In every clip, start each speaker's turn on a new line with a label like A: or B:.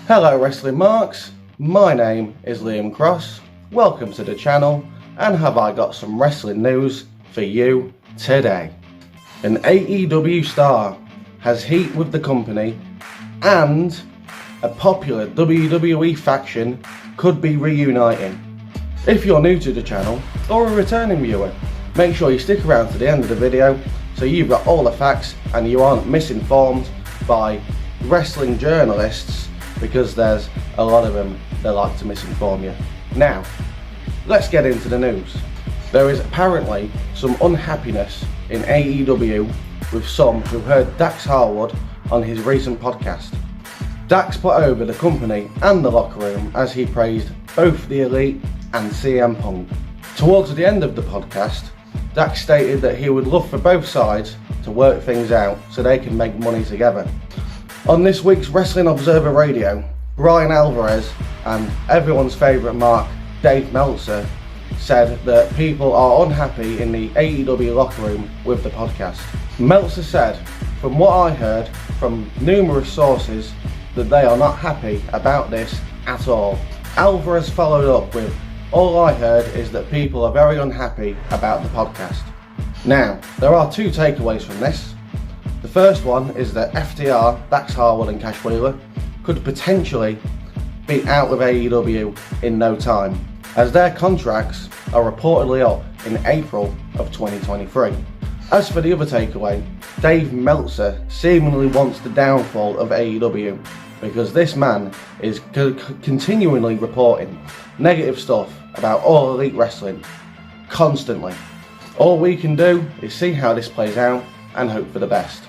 A: Hello Wrestling Marks, my name is Liam Cross, welcome to the channel, and have I got some wrestling news for you today. An AEW star has heat with the company, and a popular WWE faction could be reuniting. If you're new to the channel, or a returning viewer, make sure you stick around to the end of the video so you've got all the facts and you aren't misinformed by wrestling journalists, because there's a lot of them that like to misinform you. Now, let's get into the news. There is apparently some unhappiness in AEW with some who heard Dax Harwood on his recent podcast. Dax put over the company and the locker room as he praised both the Elite and CM Punk. Towards the end of the podcast, Dax stated that he would love for both sides to work things out so they can make money together. On this week's Wrestling Observer Radio, Brian Alvarez and everyone's favourite mark, Dave Meltzer, said that people are unhappy in the AEW locker room with the podcast. Meltzer said, from what I heard from numerous sources, that they are not happy about this at all. Alvarez followed up with, all I heard is that people are very unhappy about the podcast. Now, there are two takeaways from this. The first one is that FTR, Dax Harwood and Cash Wheeler could potentially be out of AEW in no time, as their contracts are reportedly up in April of 2023. As for the other takeaway, Dave Meltzer seemingly wants the downfall of AEW, because this man is continually reporting negative stuff about All Elite Wrestling, constantly. All we can do is see how this plays out and hope for the best.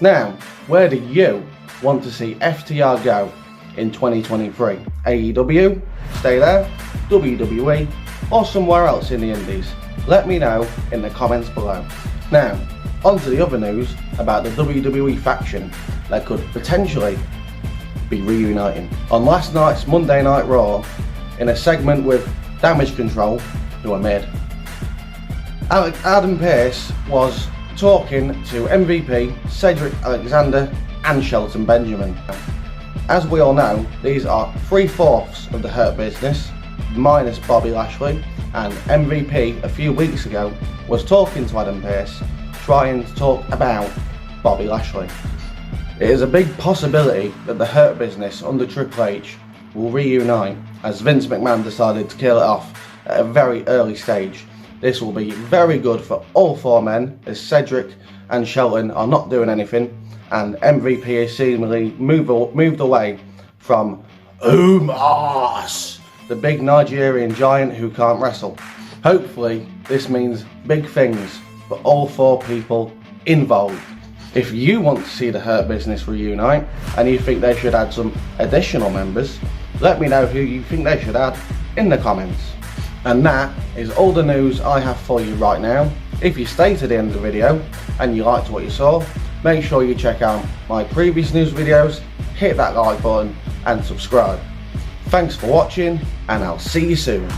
A: Now, where do you want to see FTR go in 2023? AEW, stay there, WWE, or somewhere else in the indies? Let me know in the comments below. Now, on to the other news about the WWE faction that could potentially be reuniting. On last night's Monday Night Raw, in a segment with Damage Control, who are mid, Adam Pearce was talking to MVP, Cedric Alexander and Shelton Benjamin. As we all know, these are 3/4 of the Hurt Business, minus Bobby Lashley, and MVP a few weeks ago was talking to Adam Pearce, trying to talk about Bobby Lashley. It is a big possibility that the Hurt Business under Triple H will reunite, as Vince McMahon decided to kill it off at a very early stage. This will be very good for all four men, as Cedric and Shelton are not doing anything, and MVP is seemingly moved away from Omos, the big Nigerian giant who can't wrestle. Hopefully, this means big things for all four people involved. If you want to see the Hurt Business reunite, and you think they should add some additional members, let me know who you think they should add in the comments. And that is all the news I have for you right now. If you stay to the end of the video and you liked what you saw, make sure you check out my previous news videos, hit that like button and subscribe. Thanks for watching, and I'll see you soon.